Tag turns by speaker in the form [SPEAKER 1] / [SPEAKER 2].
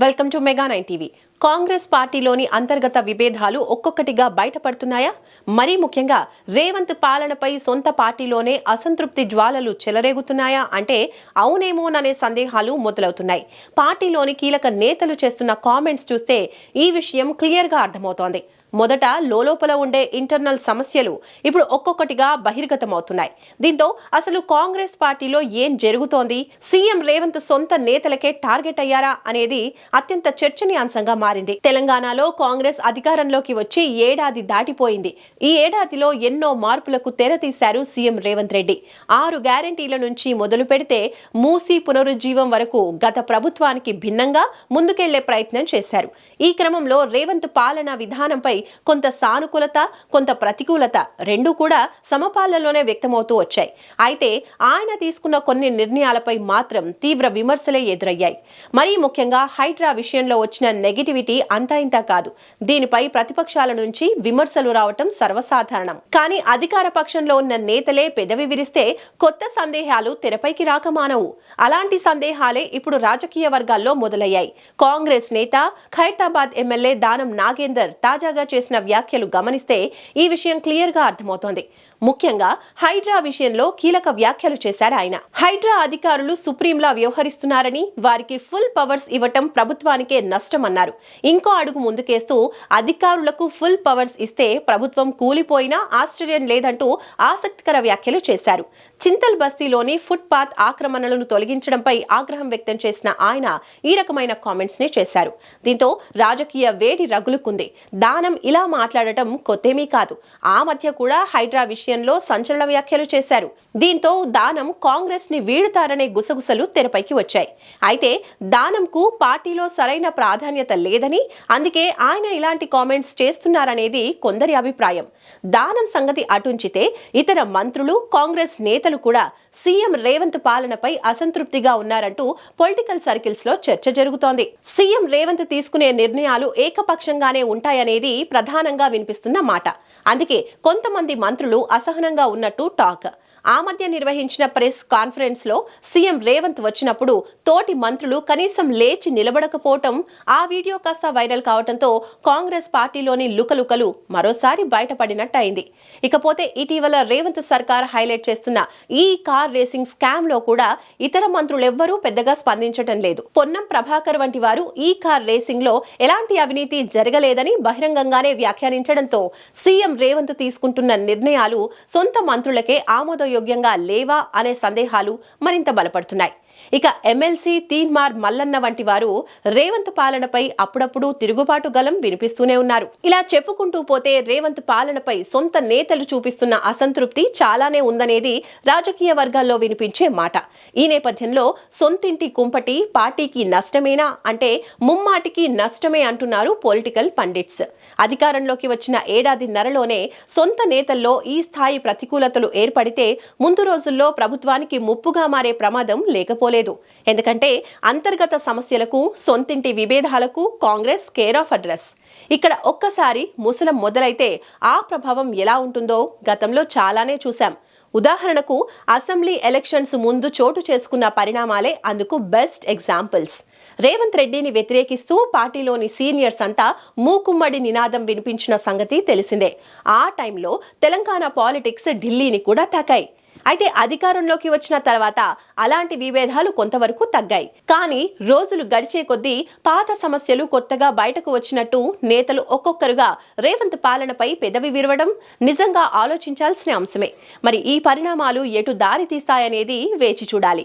[SPEAKER 1] Welcome to mega 9 TV. Congress పార్టీలోని అంతర్గత విభేదాలు ఒక్కొక్కటిగా బయటపడుతున్నాయా? మరీ ముఖ్యంగా రేవంత్ పాలనపై సొంత పార్టీలోనే అసంతృప్తి జ్వాలలు చెలరేగుతున్నాయా అంటే అవునేమోననే సందేహాలు మొదలవుతున్నాయి. పార్టీలోని కీలక నేతలు చేస్తున్న కామెంట్స్ చూస్తే ఈ విషయం క్లియర్ గా అర్థమవుతోంది. మొదట లోలోపల ఉండే ఇంటర్నల్ సమస్యలు ఇప్పుడు ఒక్కొక్కటిగా బహిర్గతమవుతున్నాయి. దీంతో అసలు కాంగ్రెస్ పార్టీలో ఏం జరుగుతోంది, సీఎం రేవంత్ సొంత నేతలకే టార్గెట్ అయ్యారా అనేది అత్యంత చర్చనీయాంశంగా మారింది. తెలంగాణలో కాంగ్రెస్ అధికారంలోకి వచ్చి ఏడాది దాటిపోయింది. ఈ ఏడాదిలో ఎన్నో మార్పులకు తెరతీశారు సీఎం రేవంత్ రెడ్డి. 6 గ్యారెంటీల నుంచి మొదలు పెడితే మూసీ పునరుజ్జీవం వరకు గత ప్రభుత్వానికి భిన్నంగా ముందుకెళ్లే ప్రయత్నం చేశారు. ఈ క్రమంలో రేవంత్ పాలనా విధానంపై కొంత సానుకూలత, కొంత ప్రతికూలత రెండూ కూడా సమపాలనలోనే వ్యక్తమవుతూ వచ్చాయి. అయితే ఆయన తీసుకున్న కొన్ని నిర్ణయాలపై మాత్రం తీవ్ర విమర్శలే ఎదురయ్యాయి. మరీ ముఖ్యంగా హైడ్రా విషయంలో వచ్చిన నెగిటివిటీ అంతా ఇంతా కాదు. దీనిపై ప్రతిపక్షాల నుంచి విమర్శలు రావటం సర్వసాధారణం. కానీ అధికార పక్షంలో ఉన్న నేతలే పెదవి విరిస్తే కొత్త సందేహాలు తెరపైకి రాక మానవు. అలాంటి సందేహాలే ఇప్పుడు రాజకీయ వర్గాల్లో మొదలయ్యాయి. కాంగ్రెస్ నేత ఖైరతాబాద్ ఎమ్మెల్యే దానం నాగేందర్ తాజాగా చేసిన వ్యాఖ్యలు గమనిస్తే ఈ విషయం క్లియర్ గా అర్థమవుతోంది. ముఖ్యంగా హైడ్రా విషయంలో కీలక వ్యాఖ్యలు చేశారు ఆయన. హైడ్రా అధికారులు సుప్రీంలా వ్యవహరిస్తున్నారని, వారికి ఫుల్ పవర్స్ ఇవ్వటం ప్రభుత్వానికే నష్టమన్నారు. ఇంకో అడుగు ముందుకేస్తూ అధికారులకు ఫుల్ పవర్స్ ఇస్తే ప్రభుత్వం కూలిపోయినా ఆశ్చర్యం లేదంటూ ఆసక్తికర వ్యాఖ్యలు చేశారు. చింతల్ బస్తీలోని ఫుట్ పాత్ ఆక్రమణలను తొలగించడంపై ఆగ్రహం వ్యక్తం చేసిన ఆయన ఈ రకమైన కామెంట్స్ ని చేశారు. దీంతో రాజకీయ వేడి రగులుకుంది. దానం ఇలా మాట్లాడటం కొత్తేమీ కాదు. ఆ మధ్య కూడా హైడ్రా విషయంలో సంచలన వ్యాఖ్యలు చేశారు. దీంతో దానం కాంగ్రెస్ ని వీడుతారనే గుసగుసలు తెరపైకి వచ్చాయి. అయితే దానంకు పార్టీలో సరైన ప్రాధాన్యత లేదని, అందుకే ఆయన ఇలాంటి కామెంట్స్ చేస్తున్నారనేది కొందరి అభిప్రాయం. దానం సంగతి అటుంచితే ఇతర మంత్రులు, కాంగ్రెస్ నేతలు కూడా సీఎం రేవంత్ పాలనపై అసంతృప్తిగా ఉన్నారంటూ పొలిటికల్ సర్కిల్స్ లో చర్చ జరుగుతోంది. సీఎం రేవంత్ తీసుకునే నిర్ణయాలు ఏకపక్షంగానే ఉంటాయనేది ప్రధానంగా వినిపిస్తున్న మాట. అందుకే కొంతమంది మంత్రులు అసహనంగా ఉన్నట్టు టాక్. ఆ మధ్య నిర్వహించిన ప్రెస్ కాన్ఫరెన్స్ లో సీఎం రేవంత్ వచ్చినప్పుడు తోటి మంత్రులు కనీసం లేచి నిలబడకపోవటం, ఆ వీడియో కాస్త వైరల్ కావడంతో కాంగ్రెస్ పార్టీలోని లుకలుకలు మరోసారి బయటపడినట్టయింది. ఇకపోతే ఇటీవల రేవంత్ సర్కార్ హైలైట్ చేస్తున్న ఈ కార్ రేసింగ్ స్కామ్ లో కూడా ఇతర మంత్రులెవ్వరూ పెద్దగా స్పందించటం లేదు. పొన్నం ప్రభాకర్ వంటి వారు ఈ కార్ రేసింగ్ లో ఎలాంటి అవినీతి జరగలేదని బహిరంగంగానే వ్యాఖ్యానించడంతో సీఎం రేవంత్ తీసుకుంటున్న నిర్ణయాలు సొంత మంత్రులకే ఆమోదయోగ్యంగా లేవా అనే సందేహాలు మరింత బలపడుతున్నాయి. ఇక ఎమ్మెల్సీ తీన్మార్ మల్లన్న వంటి వారు రేవంత్ పాలనపై అప్పుడప్పుడు తిరుగుబాటు గలం వినిపిస్తూనే ఉన్నారు. ఇలా చెప్పుకుంటూ పోతే రేవంత్ పాలనపై సొంత నేతలు చూపిస్తున్న అసంతృప్తి చాలానే ఉందనేది రాజకీయ వర్గాల్లో వినిపించే మాట. ఈ నేపథ్యంలో సొంతింటి కుంపటి పార్టీకి నష్టమేనా అంటే ముమ్మాటికి నష్టమే అంటున్నారు పొలిటికల్ పండిట్స్. అధికారంలోకి వచ్చిన ఏడాదిన్నరలోనే సొంత నేతల్లో ఈ స్థాయి ప్రతికూలతలు ఏర్పడితే ముందు రోజుల్లో ప్రభుత్వానికి ముప్పుగా మారే ప్రమాదం లేకపోలేదు. ఎందుకంటే అంతర్గత సమస్యలకు, సొంతింటి విభేదాలకు కాంగ్రెస్ కేర్ ఆఫ్ అడ్రస్. ఇక్కడ ఒక్కసారి ముసలం మొదలైతే ఆ ప్రభావం ఎలా ఉంటుందో గతంలో చాలానే చూశాం. ఉదాహరణకు అసెంబ్లీ ఎలక్షన్స్ ముందు చోటు చేసుకున్న పరిణామాలే అందుకు బెస్ట్ ఎగ్జాంపుల్స్. రేవంత్ రెడ్డిని వ్యతిరేకిస్తూ పార్టీలోని సీనియర్స్ అంతా మూకుమ్మడి నినాదం వినిపించిన సంగతి తెలిసిందే. ఆ టైంలో తెలంగాణ పాలిటిక్స్ ఢిల్లీని కూడా తాకాయి. అయితే అధికారంలోకి వచ్చిన తర్వాత అలాంటి విభేదాలు కొంతవరకు తగ్గాయి. కానీ రోజులు గడిచే కొద్దీ పాత సమస్యలు కొత్తగా బయటకు వచ్చినట్టు నేతలు ఒక్కొక్కరుగా రేవంత్ పాలనపై పెదవి విరవడం నిజంగా ఆలోచించాల్సిన అంశమే. మరి ఈ పరిణామాలు ఎటు దారి తీస్తాయనేది వేచి చూడాలి.